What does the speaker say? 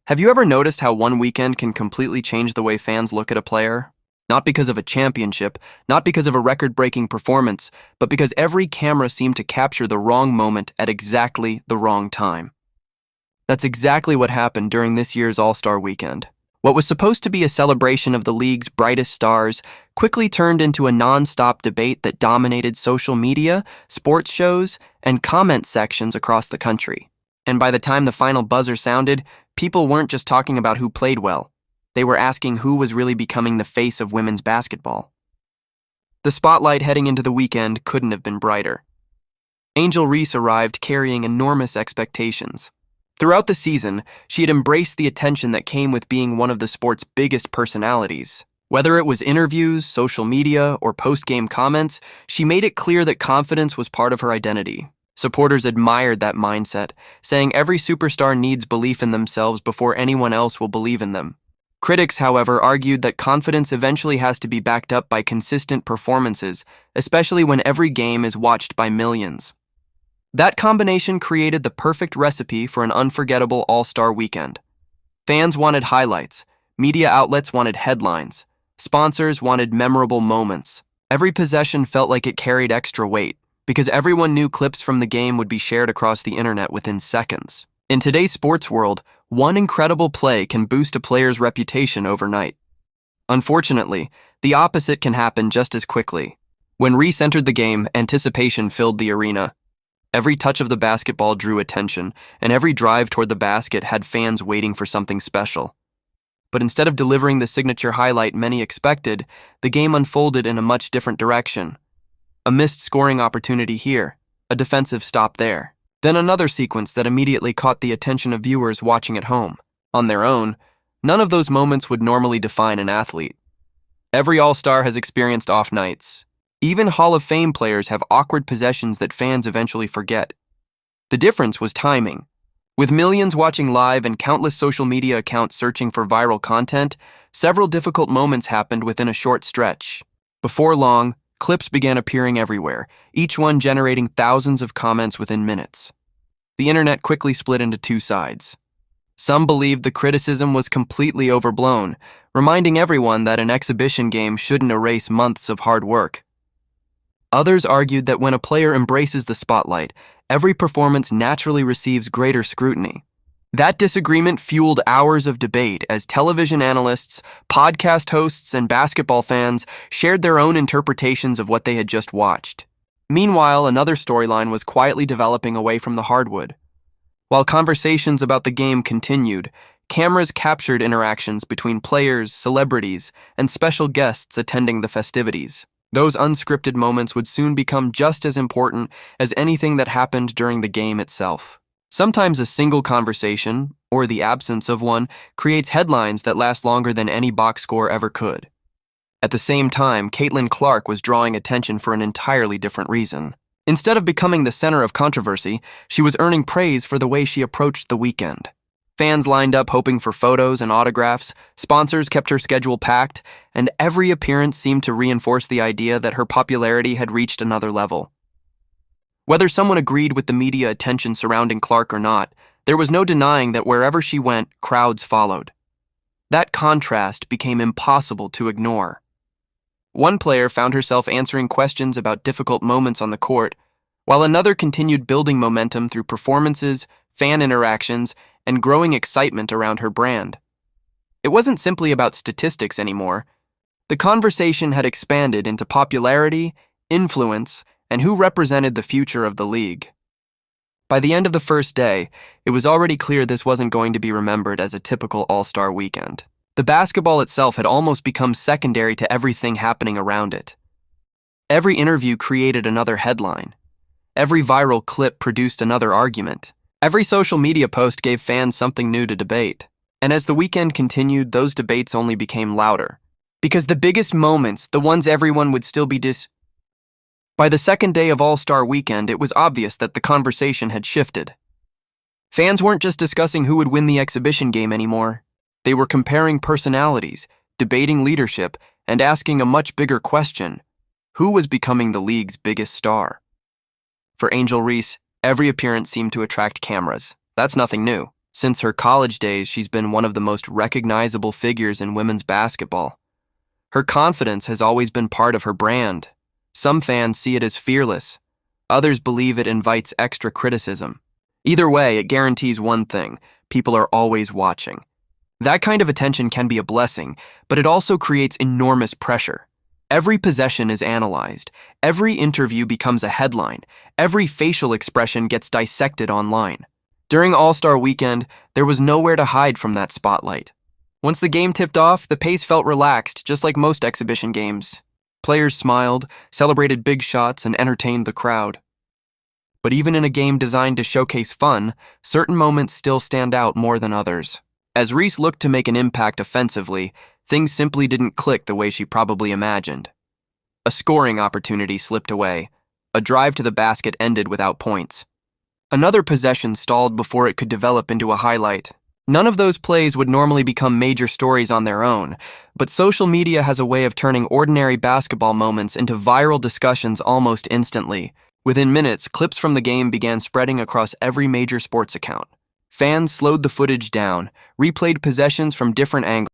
Have you ever noticed how one weekend can completely change the way fans look at a player? Not because of a championship, not because of a record-breaking performance, but because every camera seemed to capture the wrong moment at exactly the wrong time. That's exactly what happened during this year's All-Star Weekend. What was supposed to be a celebration of the league's brightest stars quickly turned into a nonstop debate that dominated social media, sports shows, and comment sections across the country. And by the time the final buzzer sounded, people weren't just talking about who played well. They were asking who was really becoming the face of women's basketball. The spotlight heading into the weekend couldn't have been brighter. Angel Reese arrived carrying enormous expectations. Throughout the season, she had embraced the attention that came with being one of the sport's biggest personalities. Whether it was interviews, social media, or post-game comments, she made it clear that confidence was part of her identity. Supporters admired that mindset, saying every superstar needs belief in themselves before anyone else will believe in them. Critics, however, argued that confidence eventually has to be backed up by consistent performances, especially when every game is watched by millions. That combination created the perfect recipe for an unforgettable All-Star weekend. Fans wanted highlights, media outlets wanted headlines, sponsors wanted memorable moments. Every possession felt like it carried extra weight, because everyone knew clips from the game would be shared across the internet within seconds. In today's sports world, one incredible play can boost a player's reputation overnight. Unfortunately, the opposite can happen just as quickly. When Reese entered the game, anticipation filled the arena. Every touch of the basketball drew attention, and every drive toward the basket had fans waiting for something special. But instead of delivering the signature highlight many expected, the game unfolded in a much different direction. A missed scoring opportunity here, a defensive stop there. Then another sequence that immediately caught the attention of viewers watching at home. On their own, none of those moments would normally define an athlete. Every All-Star has experienced off nights. Even Hall of Fame players have awkward possessions that fans eventually forget. The difference was timing. With millions watching live and countless social media accounts searching for viral content, several difficult moments happened within a short stretch. Before long, clips began appearing everywhere, each one generating thousands of comments within minutes. The internet quickly split into two sides. Some believed the criticism was completely overblown, reminding everyone that an exhibition game shouldn't erase months of hard work. Others argued that when a player embraces the spotlight, every performance naturally receives greater scrutiny. That disagreement fueled hours of debate as television analysts, podcast hosts, and basketball fans shared their own interpretations of what they had just watched. Meanwhile, another storyline was quietly developing away from the hardwood. While conversations about the game continued, cameras captured interactions between players, celebrities, and special guests attending the festivities. Those unscripted moments would soon become just as important as anything that happened during the game itself. Sometimes a single conversation, or the absence of one, creates headlines that last longer than any box score ever could. At the same time, Caitlin Clark was drawing attention for an entirely different reason. Instead of becoming the center of controversy, she was earning praise for the way she approached the weekend. Fans lined up hoping for photos and autographs, sponsors kept her schedule packed, and every appearance seemed to reinforce the idea that her popularity had reached another level. Whether someone agreed with the media attention surrounding Clark or not, there was no denying that wherever she went, crowds followed. That contrast became impossible to ignore. One player found herself answering questions about difficult moments on the court, while another continued building momentum through performances, fan interactions, and growing excitement around her brand. It wasn't simply about statistics anymore. The conversation had expanded into popularity, influence, and who represented the future of the league. By the end of the first day, it was already clear this wasn't going to be remembered as a typical All-Star weekend. The basketball itself had almost become secondary to everything happening around it. Every interview created another headline. Every viral clip produced another argument. Every social media post gave fans something new to debate. And as the weekend continued, those debates only became louder. Because the biggest moments, the ones everyone would still be By the second day of All-Star Weekend, it was obvious that the conversation had shifted. Fans weren't just discussing who would win the exhibition game anymore. They were comparing personalities, debating leadership, and asking a much bigger question: who was becoming the league's biggest star? For Angel Reese, every appearance seemed to attract cameras. That's nothing new. Since her college days, she's been one of the most recognizable figures in women's basketball. Her confidence has always been part of her brand. Some fans see it as fearless. Others believe it invites extra criticism. Either way, it guarantees one thing: people are always watching. That kind of attention can be a blessing, but it also creates enormous pressure. Every possession is analyzed. Every interview becomes a headline. Every facial expression gets dissected online. During All-Star Weekend, there was nowhere to hide from that spotlight. Once the game tipped off, the pace felt relaxed, just like most exhibition games. Players smiled, celebrated big shots, and entertained the crowd. But even in a game designed to showcase fun, certain moments still stand out more than others. As Reese looked to make an impact offensively, things simply didn't click the way she probably imagined. A scoring opportunity slipped away. A drive to the basket ended without points. Another possession stalled before it could develop into a highlight. None of those plays would normally become major stories on their own, but social media has a way of turning ordinary basketball moments into viral discussions almost instantly. Within minutes, clips from the game began spreading across every major sports account. Fans slowed the footage down, replayed possessions from different angles,